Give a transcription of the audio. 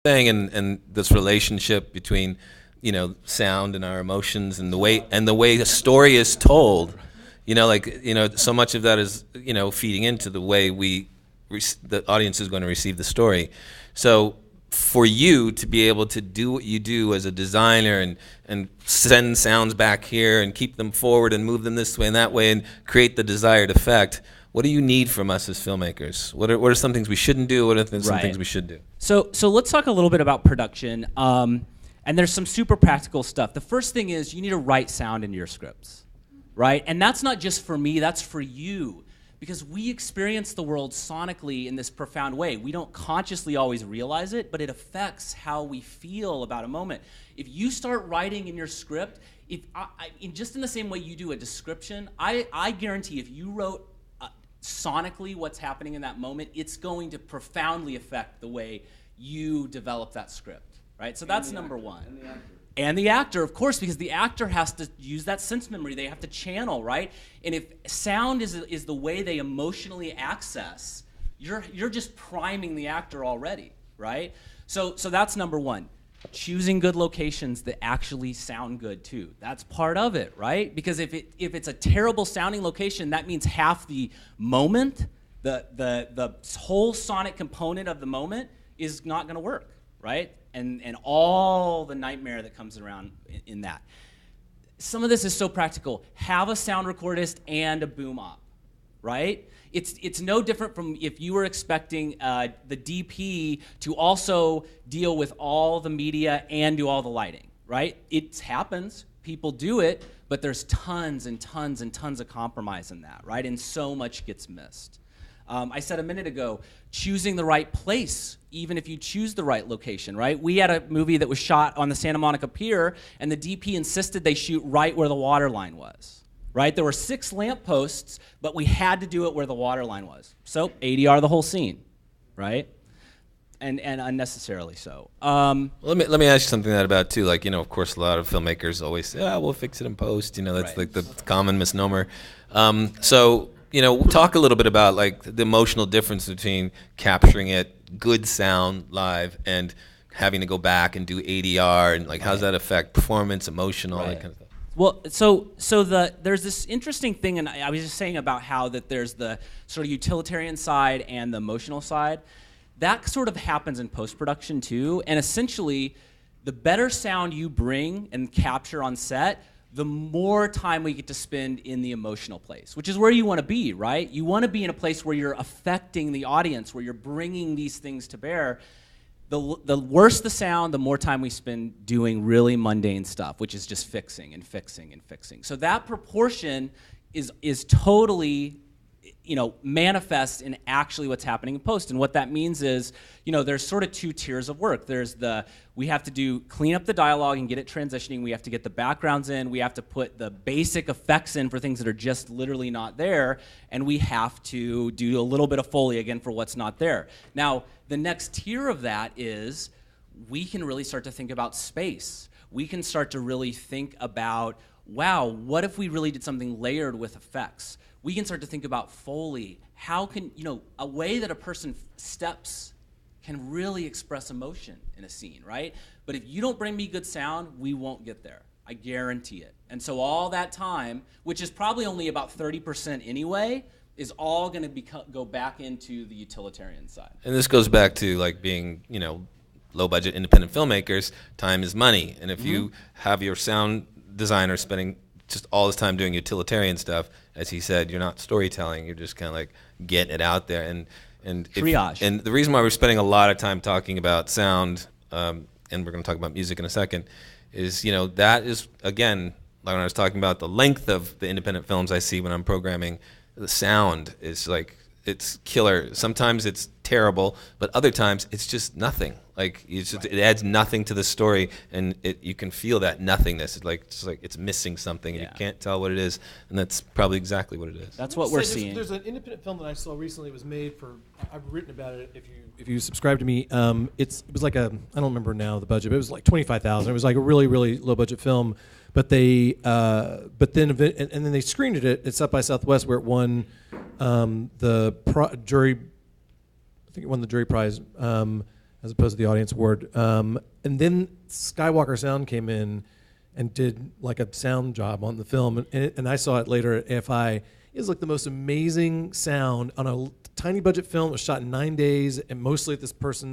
thing, and this relationship between, sound and our emotions, and the way the story is told. So much of that is, feeding into the way the audience is going to receive the story. So for you to be able to do what you do as a designer and send sounds back here and keep them forward and move them this way and that way and create the desired effect, what do you need from us as filmmakers? What are some things we shouldn't do? What are some things we should do? So let's talk a little bit about production. And there's some super practical stuff. The first thing is you need to write sound into your scripts, right? And that's not just for me, that's for you. Because we experience the world sonically in this profound way. We don't consciously always realize it, but it affects how we feel about a moment. If you start writing in your script, just in the same way you do a description, I guarantee if you wrote sonically what's happening in that moment, it's going to profoundly affect the way you develop that script, right? So that's number one. And the actor, of course, because the actor has to use that sense memory. They have to channel, right? And if sound is the way they emotionally access, you're just priming the actor already, right? So that's number one. Choosing good locations that actually sound good too. That's part of it, right? Because if it's a terrible sounding location, that means half the moment, the whole sonic component of the moment is not going to work, right? And all the nightmare that comes around in that. Some of this is so practical. Have a sound recordist and a boom op, right? It's no different from if you were expecting the DP to also deal with all the media and do all the lighting, right? It happens. People do it, but there's tons and tons and tons of compromise in that, right? And so much gets missed. I said a minute ago, choosing the right place, even if you choose the right location, right? We had a movie that was shot on the Santa Monica Pier, and the DP insisted they shoot right where the water line was, right? There were 6 lampposts, but we had to do it where the water line was. So ADR the whole scene, right? And unnecessarily so. Let me ask you something about too. Like, of course, a lot of filmmakers always say, we'll fix it in post. That's like the common misnomer. Talk a little bit about like the emotional difference between capturing it, good sound live, and having to go back and do ADR, and like how does that affect performance, emotional, that kind of stuff. Well, there's this interesting thing, and I was just saying about how that there's the sort of utilitarian side and the emotional side. That sort of happens in post-production too, and essentially, the better sound you bring and capture on set, the more time we get to spend in the emotional place, which is where you want to be, right? You want to be in a place where you're affecting the audience, where you're bringing these things to bear. The worse the sound, the more time we spend doing really mundane stuff, which is just fixing and fixing and fixing. So that proportion is totally, manifest in actually what's happening in post. And what that means is, there's sort of 2 tiers of work. There's we have to clean up the dialogue and get it transitioning. We have to get the backgrounds in. We have to put the basic effects in for things that are just literally not there. And we have to do a little bit of Foley again for what's not there. Now, the next tier of that is we can really start to think about space. We can start to really think about, wow, what if we really did something layered with effects? We can start to think about Foley. How can, a way that a person steps can really express emotion in a scene, right? But if you don't bring me good sound, we won't get there. I guarantee it. And so all that time, which is probably only about 30% anyway, is all going to go back into the utilitarian side. And this goes back to like being, low-budget independent filmmakers. Time is money. And if you have your sound designer spending just all this time doing utilitarian stuff, as he said, you're not storytelling. You're just kind of like getting it out there. And triage. And the reason why we're spending a lot of time talking about sound, and we're going to talk about music in a second, is that is, again, like when I was talking about the length of the independent films I see when I'm programming, the sound is like, it's killer. Sometimes it's terrible, but other times it's just nothing. Like it adds nothing to the story, and you can feel that nothingness. It's like it's missing something, and you can't tell what it is, and that's probably exactly what it is. That's what we're seeing. There's an independent film that I saw recently. It was made for. I've written about it. If you subscribe to me, it was like I don't remember now the budget, but it was like $25,000. It was like a really really low budget film, but then they screened it at South by Southwest, where it won jury. I think it won the jury prize as as opposed to the audience award. And then Skywalker Sound came in and did like a sound job on the film, and I saw it later at AFI. It was like the most amazing sound on a tiny budget film. It was shot in 9 days, and mostly at this person's